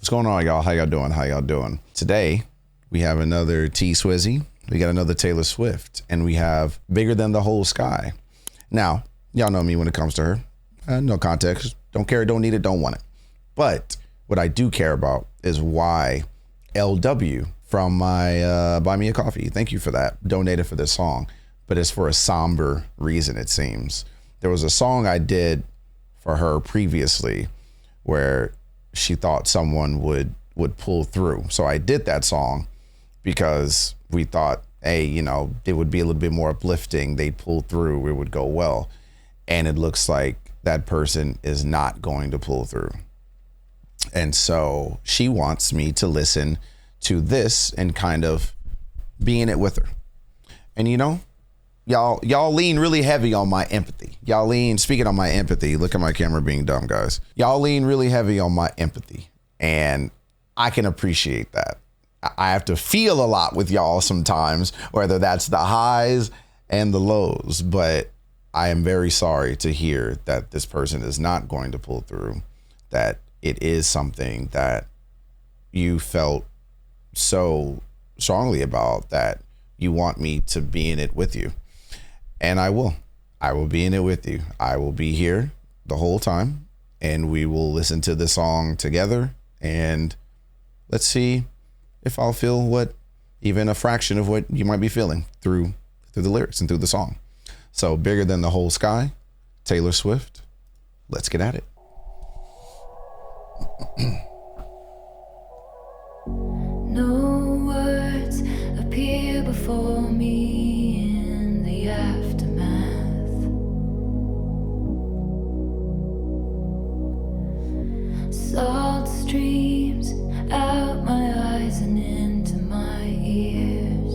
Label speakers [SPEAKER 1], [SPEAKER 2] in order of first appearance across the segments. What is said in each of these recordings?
[SPEAKER 1] What's going on, y'all? How y'all doing? How y'all doing? Today, we have another T Swizzy. We got another Taylor Swift, and we have Bigger Than the Whole Sky. Now, y'all know me when it comes to her. No context. Don't care, don't need it, don't want it. But what I do care about is why LW from my Buy Me a Coffee, thank you for that, donated for this song. But it's for a somber reason, it seems. There was a song I did for her previously where she thought someone would pull through. So I did that song because we thought, hey, you know, it would be a little bit more uplifting. They'd pull through, it would go well. And it looks like that person is not going to pull through. And so she wants me to listen to this and kind of be in it with her. And you know, y'all lean really heavy on my empathy. Speaking on my empathy, look at my camera being dumb, guys. Y'all lean really heavy on my empathy. And I can appreciate that. I have to feel a lot with y'all sometimes, whether that's the highs and the lows. But I am very sorry to hear that this person is not going to pull through, that it is something that you felt so strongly about that you want me to be in it with you. And I will be in it with you. I will be here the whole time, and we will listen to the song together, and let's see if I'll feel what, even a fraction of what you might be feeling through the lyrics and through the song. So Bigger Than the Whole Sky, Taylor Swift. Let's get at it.
[SPEAKER 2] No words appear before me in the aftermath. Salt streams out my eyes and into my ears.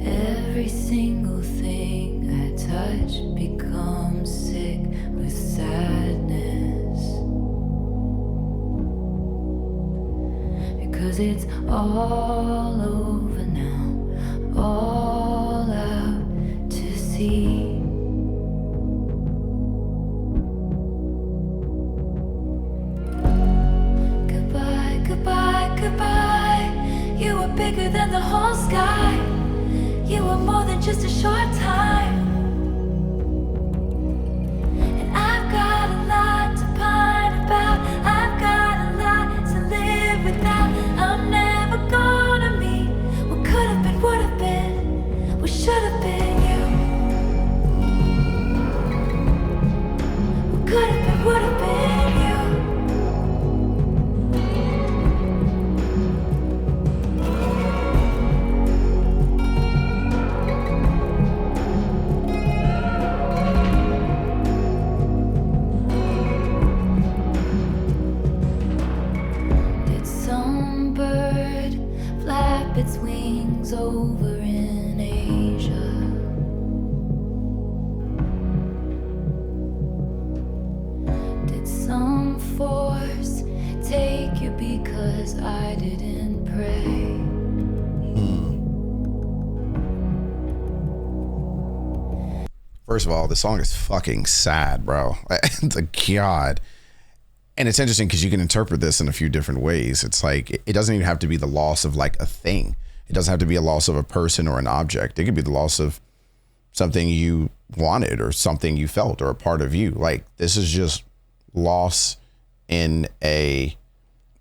[SPEAKER 2] Every single thing I touch becomes sick with sadness, because it's all over now, all out to sea. Goodbye, goodbye, goodbye. You were bigger than the whole sky. You were more than just a short time. And I've got a lot to pine about. I've got a lot to live without. I'm never gonna meet what could have been, would have been, what should have been you. What could have been, would have been you. Its wings over in Asia. Did some force take you because I didn't pray?
[SPEAKER 1] First of all, the song is fucking sad, bro. God. And it's interesting because you can interpret this in a few different ways. It's like, it doesn't even have to be the loss of like a thing. It doesn't have to be a loss of a person or an object. It could be the loss of something you wanted or something you felt or a part of you. Like, this is just loss in a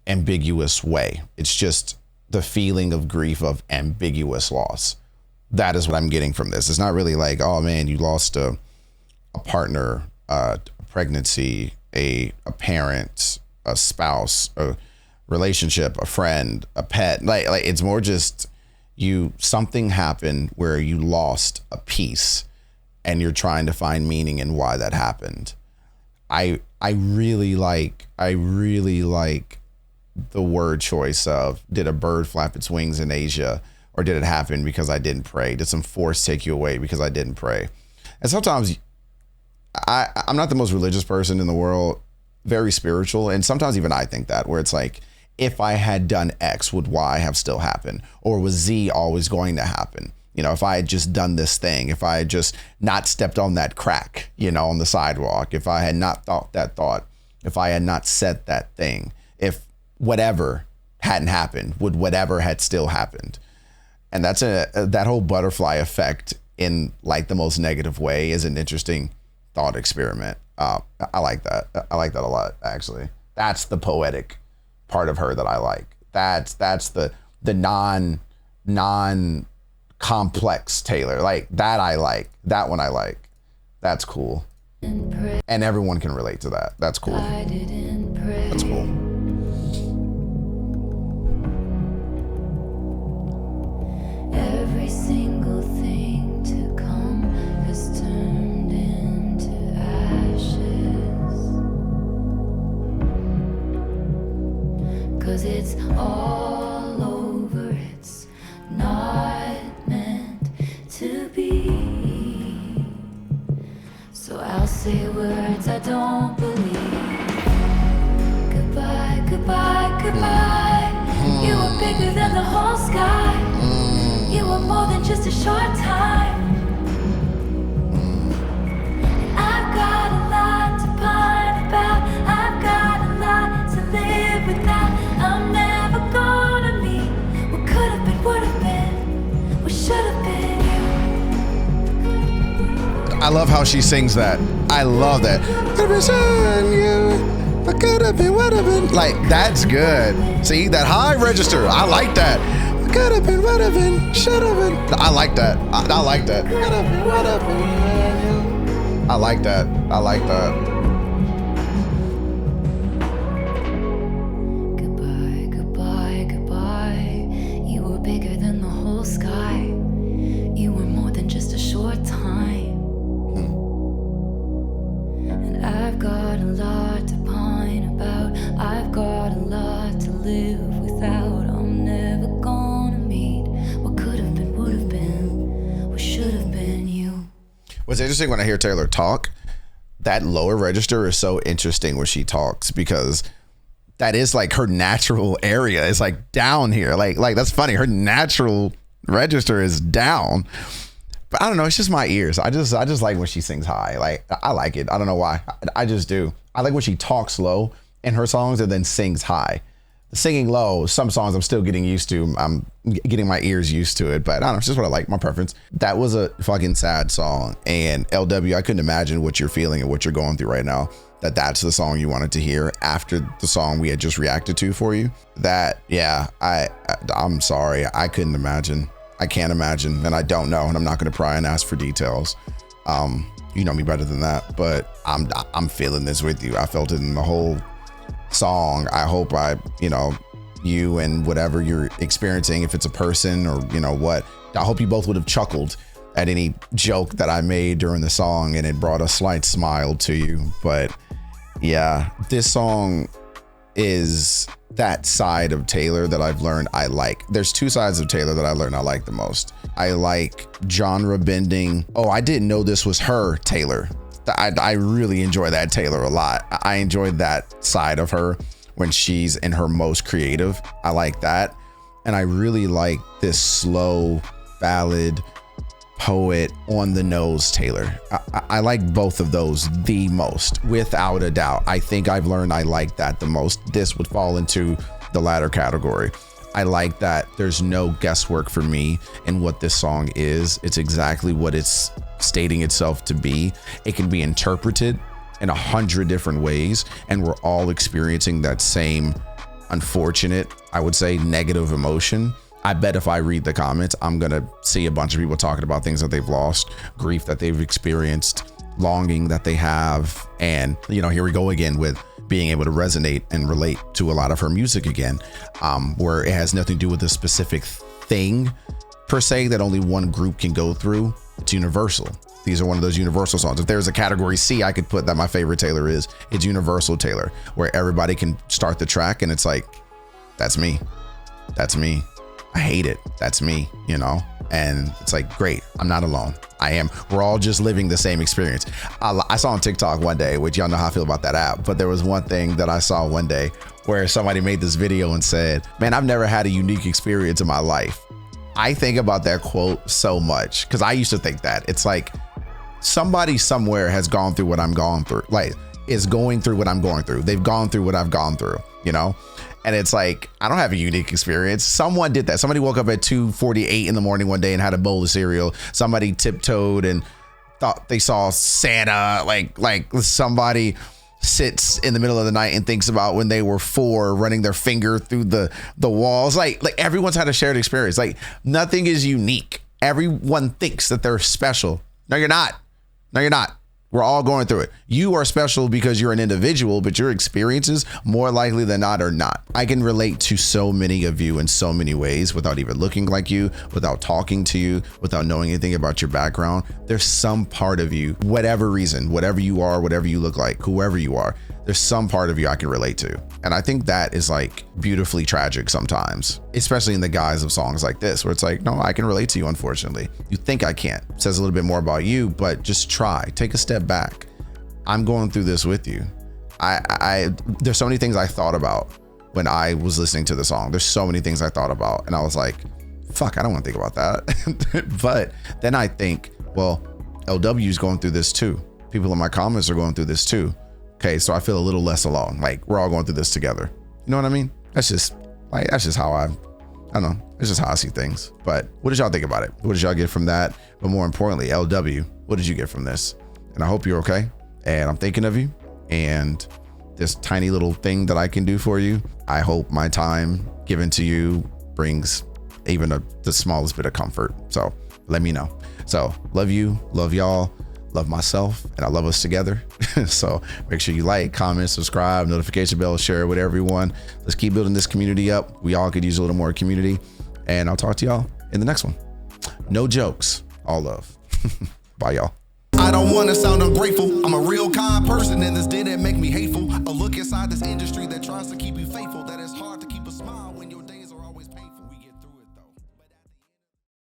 [SPEAKER 1] ambiguous way. It's just the feeling of grief of ambiguous loss. That is what I'm getting from this. It's not really like, oh man, you lost a partner, a pregnancy, a parent, a spouse, a relationship, a friend, a pet. Like it's more just something happened where you lost a piece and you're trying to find meaning in why that happened. I really like the word choice of, did a bird flap its wings in Asia, or did it happen because I didn't pray? Did some force take you away because I didn't pray? And sometimes I'm not the most religious person in the world, very spiritual. And sometimes even I think that, where it's like, if I had done X, would Y have still happened? Or was Z always going to happen? You know, if I had just done this thing, if I had just not stepped on that crack, you know, on the sidewalk, if I had not thought that thought, if I had not said that thing, if whatever hadn't happened, would whatever had still happened. And that's that whole butterfly effect in like the most negative way is an interesting thought experiment. I like that. I like that a lot, actually. That's the poetic part of her that I like. That's the non complex Taylor. Like that I like. That one I like. That's cool. And everyone can relate to that. That's cool. That's cool.
[SPEAKER 2] Every single thing to come has turned into ashes. 'Cause it's all over, it's not meant to be. So I'll say words I don't believe. Goodbye, goodbye, goodbye. You were bigger than the whole sky. You were more than just a short time. And I've got a lot to pine about. I've got a lot to live without. I'm never gonna meet what could have been, would have been, what should have been you.
[SPEAKER 1] I love how she sings that. I love that. What could have been, would have been. Like, that's good. See, that high register. I like that. Could have been, would have been, should have been. I like that. I like that. Could have been, would have been. I like that. I like that.
[SPEAKER 2] Goodbye, goodbye, goodbye. You were bigger than the whole sky. You were more than just a short time. And I've got a lot to pine about. I've got a lot to live without. I'm never gonna meet what could have been, would have been, what should have been you.
[SPEAKER 1] What's interesting when I hear Taylor talk, that lower register is so interesting when she talks, because that is like her natural area. It's like down here. Like that's funny. Her natural register is down. But I don't know. It's just my ears. I just like when she sings high. Like I like it. I don't know why. I just do. I like when she talks low in her songs and then sings high. Singing low, some songs I'm still getting used to. I'm getting my ears used to it, but I don't know. It's just what I like, my preference. That was a fucking sad song. And LW, I couldn't imagine what you're feeling and what you're going through right now. That's the song you wanted to hear after the song we had just reacted to for you. That, yeah, I'm sorry. I couldn't imagine. I can't imagine, and I don't know, and I'm not going to pry and ask for details. You know me better than that, but I'm feeling this with you. I felt it in the whole song. I hope you and whatever you're experiencing, if it's a person or what, I hope you both would have chuckled at any joke that I made during the song and it brought a slight smile to you. But yeah, this song is that side of Taylor that I've learned I like. There's two sides of Taylor that I learned I like the most. I like genre bending. Oh, I didn't know this was her Taylor. I really enjoy that Taylor a lot. I enjoyed that side of her when she's in her most creative. I like that. And I really like this slow ballad poet on the nose Taylor. I like both of those the most, without a doubt. I think I've learned I like that the most. This would fall into the latter category. I like that there's no guesswork for me in what this song is. It's exactly what it's stating itself to be. It can be interpreted in 100 different ways, and we're all experiencing that same unfortunate, I would say, negative emotion. I bet if I read the comments, I'm gonna see a bunch of people talking about things that they've lost, grief that they've experienced, longing that they have. And here we go again with being able to resonate and relate to a lot of her music again, where it has nothing to do with a specific thing per se that only one group can go through. It's universal. These are one of those universal songs. If there's a category C I could put that my favorite Taylor is, it's universal Taylor, where everybody can start the track and it's like, that's me. That's me. I hate it. That's me, and it's like, great. I'm not alone. We're all just living the same experience. I saw on TikTok one day, which y'all know how I feel about that app, but there was one thing that I saw one day where somebody made this video and said, man, I've never had a unique experience in my life. I think about that quote so much because I used to think that it's like somebody somewhere has gone through what I'm going through, like is going through what I'm going through. They've gone through what I've gone through, you know? And it's like, I don't have a unique experience. Someone did that. Somebody woke up at 2:48 in the morning one day and had a bowl of cereal. Somebody tiptoed and thought they saw Santa. Like somebody sits in the middle of the night and thinks about when they were 4 running their finger through the walls. Like everyone's had a shared experience. Like nothing is unique. Everyone thinks that they're special. No, you're not. No, you're not. We're all going through it. You are special because you're an individual, but your experiences more likely than not are not. I can relate to so many of you in so many ways without even looking like you, without talking to you, without knowing anything about your background. There's some part of you, whatever reason, whatever you are, whatever you look like, whoever you are, there's some part of you I can relate to. And I think that is like beautifully tragic sometimes, especially in the guise of songs like this, where it's like, no, I can relate to you, unfortunately. You think I can't. It says a little bit more about you, but just try. Take a step back. I'm going through this with you. There's so many things I thought about when I was listening to the song. There's so many things I thought about. And I was like, fuck, I don't want to think about that. But then I think, well, LW is going through this too. People in my comments are going through this too. Okay, so I feel a little less alone. Like we're all going through this together. You know what I mean? That's just how I don't know. It's just how I see things. But what did y'all think about it? What did y'all get from that? But more importantly, LW, what did you get from this? And I hope you're okay. And I'm thinking of you. And this tiny little thing that I can do for you, I hope my time given to you brings even the smallest bit of comfort. So let me know. So love you, love y'all. Love myself, and I love us together. So make sure you like, comment, subscribe, notification bell, share it with everyone. Let's keep building this community up. We all could use a little more community, and I'll talk to y'all in the next one. No jokes, all love. Bye, y'all.
[SPEAKER 3] I don't want to sound ungrateful. I'm a real kind person, and this didn't make me hateful. A look inside this industry that tries to keep